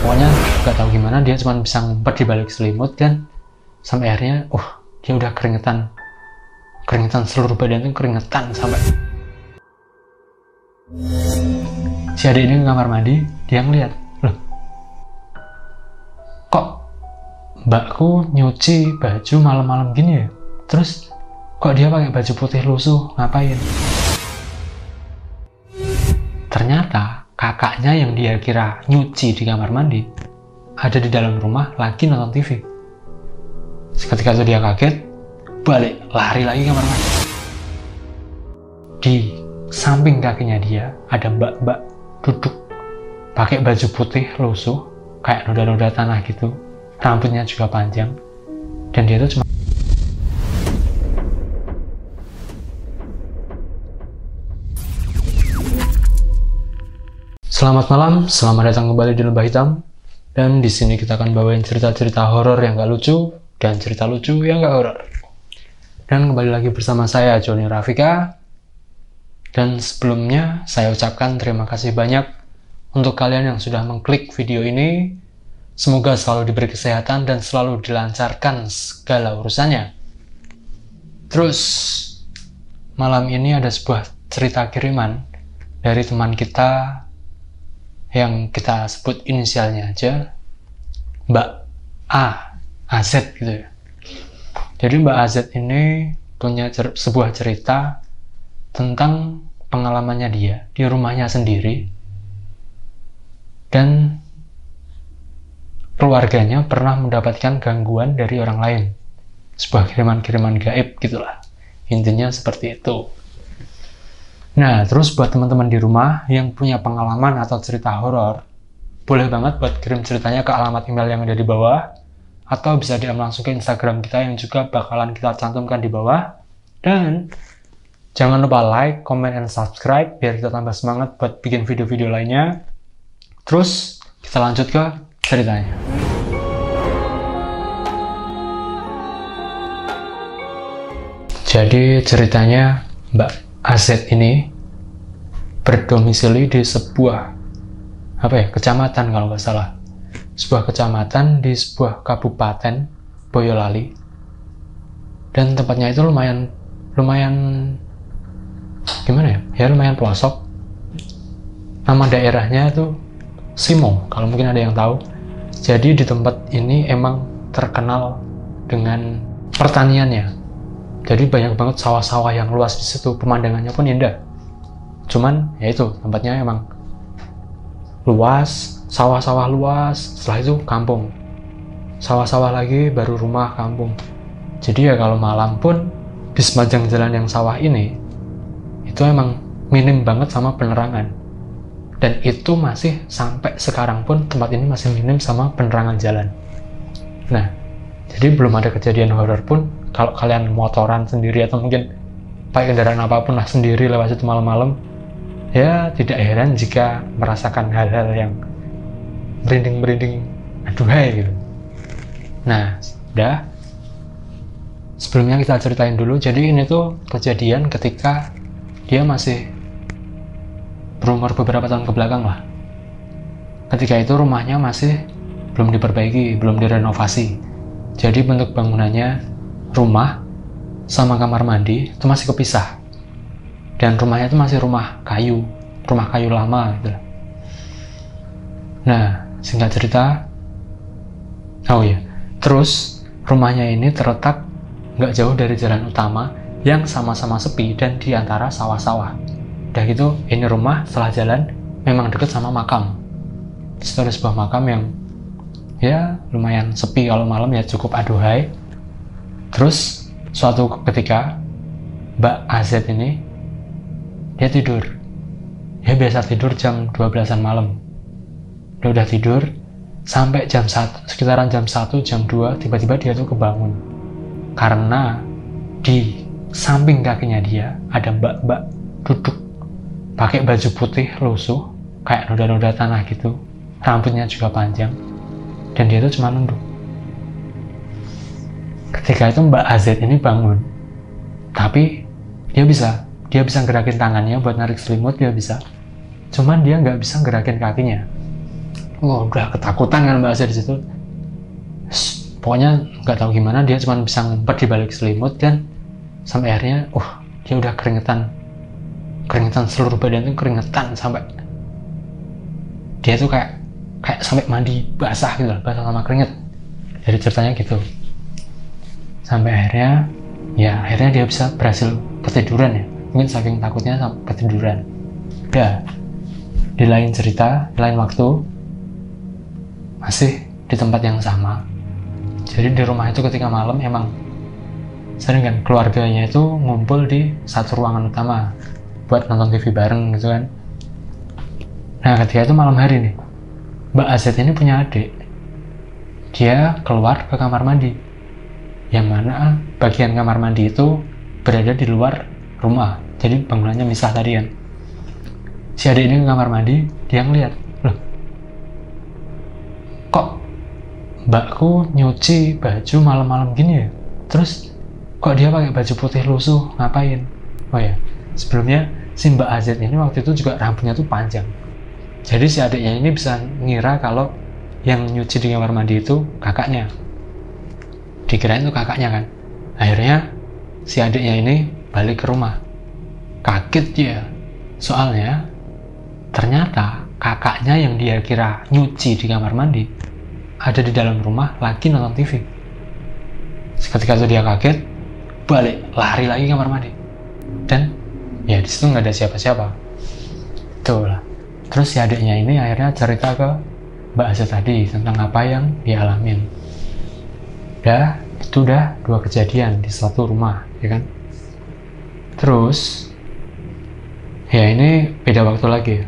Pokoknya gak tahu gimana dia cuma bisa ngumpet di balik selimut, dan sampai akhirnya dia udah keringetan seluruh badan tuh keringetan. Sampai si adik ini ke kamar mandi, dia ngeliat, loh kok mbakku nyuci baju malam-malam gini ya, terus kok dia pakai baju putih lusuh, ngapain? Ternyata kakaknya yang dia kira nyuci di kamar mandi ada di dalam rumah lagi nonton TV. Seketika itu dia kaget, balik lari lagi ke kamar mandi. Di samping kakinya dia ada mbak-mbak duduk pakai baju putih lusuh kayak noda-noda tanah gitu, rambutnya juga panjang, dan dia tuh cuma Selamat malam, selamat datang kembali di Lembah Hitam. Dan di sini kita akan bawain cerita-cerita horor yang gak lucu dan cerita lucu yang gak horor. Dan kembali lagi bersama saya Joni Rafika. Dan sebelumnya saya ucapkan terima kasih banyak untuk kalian yang sudah mengklik video ini. Semoga selalu diberi kesehatan dan selalu dilancarkan segala urusannya. Terus malam ini ada sebuah cerita kiriman dari teman kita yang kita sebut inisialnya aja Mbak AZ gitu ya. Jadi Mbak AZ ini punya sebuah cerita tentang pengalamannya dia di rumahnya sendiri, dan keluarganya pernah mendapatkan gangguan dari orang lain, sebuah kiriman-kiriman gaib gitulah, intinya seperti itu. Nah, terus buat teman-teman di rumah yang punya pengalaman atau cerita horor, boleh banget buat kirim ceritanya ke alamat email yang ada di bawah, atau bisa DM langsung ke Instagram kita yang juga bakalan kita cantumkan di bawah. Dan jangan lupa like, comment, and subscribe biar kita tambah semangat buat bikin video-video lainnya. Terus kita lanjut ke ceritanya. Jadi ceritanya Mbak AZ ini berdomisili di sebuah kecamatan kalau nggak salah, sebuah kecamatan di sebuah kabupaten Boyolali, dan tempatnya itu lumayan gimana ya, lumayan pelosok. Nama daerahnya itu Simo, kalau mungkin ada yang tahu. Jadi di tempat ini emang terkenal dengan pertaniannya. Jadi banyak banget sawah-sawah yang luas di situ, pemandangannya pun indah. Cuman ya itu, tempatnya emang luas, sawah-sawah luas, setelah itu kampung. Sawah-sawah lagi, baru rumah, kampung. Jadi ya kalau malam pun di sepanjang jalan yang sawah ini, itu emang minim banget sama penerangan. Dan itu masih sampai sekarang pun tempat ini masih minim sama penerangan jalan. Nah, jadi belum ada kejadian horor pun. Kalau kalian motoran sendiri atau mungkin pakai kendaraan apapun lah sendiri lewat situ malam-malam, ya tidak heran jika merasakan hal-hal yang merinding-merinding aduhai gitu. Nah, udah. Sebelumnya kita ceritain dulu. Jadi ini tuh kejadian ketika dia masih berumur beberapa tahun ke belakang lah. Ketika itu rumahnya masih belum diperbaiki, belum direnovasi. Jadi bentuk bangunannya, rumah sama kamar mandi itu masih kepisah, dan rumahnya itu masih rumah kayu lama gitu. Nah, singkat cerita, terus rumahnya ini terletak nggak jauh dari jalan utama yang sama-sama sepi dan di antara sawah-sawah. Udah gitu, ini rumah setelah jalan memang deket sama makam. Itu ada sebuah makam yang ya lumayan sepi, kalau malam ya cukup aduhai. Terus suatu ketika Mbak AZ ini dia tidur. Dia biasa tidur jam 12-an malam. Dia udah tidur sampai jam 1, sekitaran jam 1, jam 2, tiba-tiba dia tuh kebangun. Karena di samping kakinya dia ada mbak-mbak duduk pakai baju putih lusuh kayak noda-noda tanah gitu. Rambutnya juga panjang. Dan dia tuh cuma nunduk. Ketika itu Mbak AZ ini bangun, tapi dia bisa gerakin tangannya buat narik selimut, dia bisa. Cuman dia nggak bisa gerakin kakinya. udah ketakutan kan Mbak Azet di situ. Pokoknya nggak tahu gimana dia cuma bisa ngumpet di balik selimut kan, sampai akhirnya dia udah keringetan seluruh badan tuh keringetan, sampai dia tuh kayak sampai mandi basah gitu lah, basah sama keringet. Jadi ceritanya gitu. Sampai akhirnya dia bisa berhasil ketiduran ya. Mungkin saking takutnya sampai ketiduran. Di lain cerita, di lain waktu, masih di tempat yang sama. Jadi di rumah itu ketika malam emang sering kan keluarganya itu ngumpul di satu ruangan utama buat nonton TV bareng gitu kan. Nah ketika itu malam hari nih, Mbak Azet ini punya adik. Dia keluar ke kamar mandi, yang mana bagian kamar mandi itu berada di luar rumah. Jadi bangunannya misah tadi kan. Si adik ini ke kamar mandi, dia ngeliat, loh, kok mbakku nyuci baju malam-malam gini ya? Terus kok dia pakai baju putih lusuh, ngapain? Oh ya, sebelumnya si Mbak Azet ini waktu itu juga rambutnya tuh panjang. Jadi si adiknya ini bisa ngira kalau yang nyuci di kamar mandi itu kakaknya. Dikirain itu kakaknya kan. Akhirnya si adiknya ini balik ke rumah. Kaget dia. Soalnya ternyata kakaknya yang dia kira nyuci di kamar mandi ada di dalam rumah lagi nonton TV. Ketika itu dia kaget, balik lari lagi ke kamar mandi. Dan ya di situ nggak ada siapa-siapa. Tuh lah. Terus si adiknya ini akhirnya cerita ke Mbak Azet tadi tentang apa yang dia alamin. Itu udah 2 kejadian di satu rumah, ya kan? Terus ya ini beda waktu lagi ya.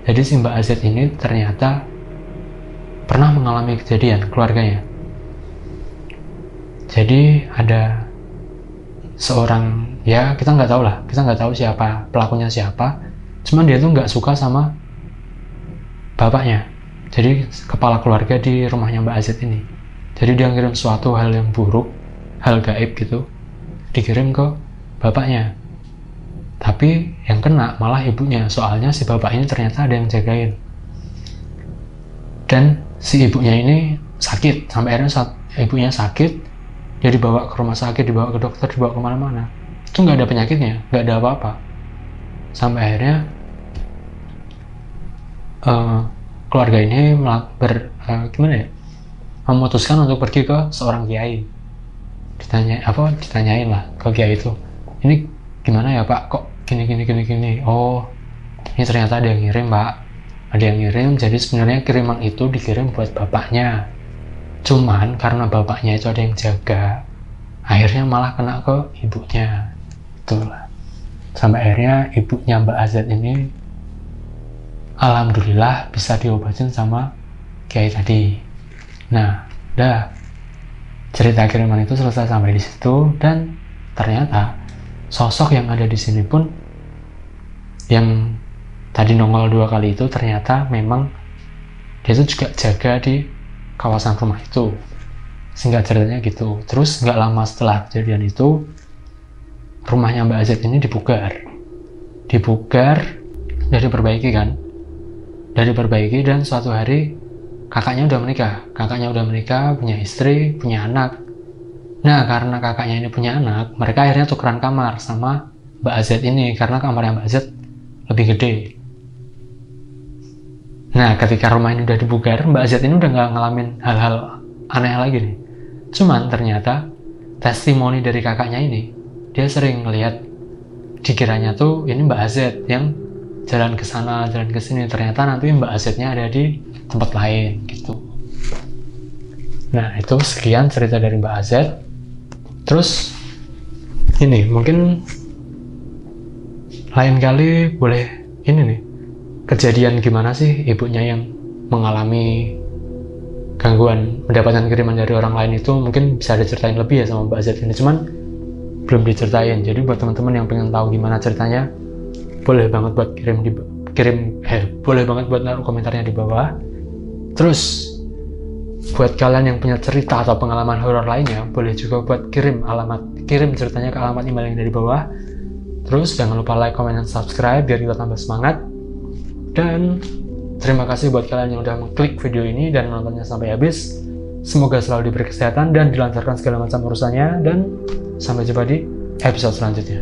Jadi si Mbak Azet ini ternyata pernah mengalami kejadian keluarganya. Jadi ada seorang, ya kita nggak tahu siapa pelakunya siapa. Cuman dia tuh nggak suka sama bapaknya. Jadi kepala keluarga di rumahnya Mbak Azet ini. Jadi dia ngirim suatu hal yang buruk, hal gaib gitu, dikirim ke bapaknya. Tapi yang kena malah ibunya, soalnya si bapak ini ternyata ada yang jagain. Dan si ibunya ini sakit, sampai akhirnya saat ibunya sakit, dia dibawa ke rumah sakit, dibawa ke dokter, dibawa kemana-mana. Itu nggak ada penyakitnya, nggak ada apa-apa. Sampai akhirnya keluarga ini memutuskan untuk pergi ke seorang kiai. Ditanyain lah ke kiai itu, ini gimana ya Pak, kok gini. Oh, ini ternyata ada yang ngirim Pak, ada yang ngirim. Jadi sebenarnya kiriman itu dikirim buat bapaknya, cuman karena bapaknya itu ada yang jaga, akhirnya malah kena ke ibunya. Itulah. Sampai akhirnya ibunya Mbak Azet ini alhamdulillah bisa diobatin sama kiai tadi. Nah, cerita kiriman itu selesai sampai di situ. Dan ternyata sosok yang ada di sini pun, yang tadi nongol 2 kali itu, ternyata memang dia itu juga jaga di kawasan rumah itu. Sehingga ceritanya gitu. Terus nggak lama setelah kejadian itu, rumahnya Mbak Azet ini dibugar, dan diperbaiki. Dan suatu hari kakaknya udah menikah, punya istri, punya anak. Nah, karena kakaknya ini punya anak, mereka akhirnya tukeran kamar sama Mbak Azet ini, karena kamarnya Mbak Azet lebih gede. Nah, ketika rumah ini udah dibugar, Mbak Azet ini udah nggak ngalamin hal-hal aneh lagi nih. Cuman ternyata testimoni dari kakaknya ini, dia sering ngelihat, dikiranya tuh ini Mbak Azet yang jalan ke sana, jalan ke sini. Ternyata nanti Mbak Azetnya ada di tempat lain gitu. Nah, itu sekian cerita dari Mbak Azet. Terus ini mungkin lain kali boleh ini nih, kejadian gimana sih ibunya yang mengalami gangguan, mendapatkan kiriman dari orang lain itu, mungkin bisa diceritain lebih ya sama Mbak Azet ini. Cuman belum diceritain. Jadi buat teman-teman yang pengen tahu gimana ceritanya, boleh banget buat boleh banget buat naruh komentarnya di bawah. Terus buat kalian yang punya cerita atau pengalaman horor lainnya, boleh juga buat kirim ceritanya ke alamat email yang dari bawah. Terus jangan lupa like, comment, dan subscribe biar kita tambah semangat. Dan Terima kasih buat kalian yang udah mengklik video ini dan menontonnya sampai habis. Semoga selalu diberi kesehatan dan dilancarkan segala macam urusannya, dan sampai jumpa di episode selanjutnya.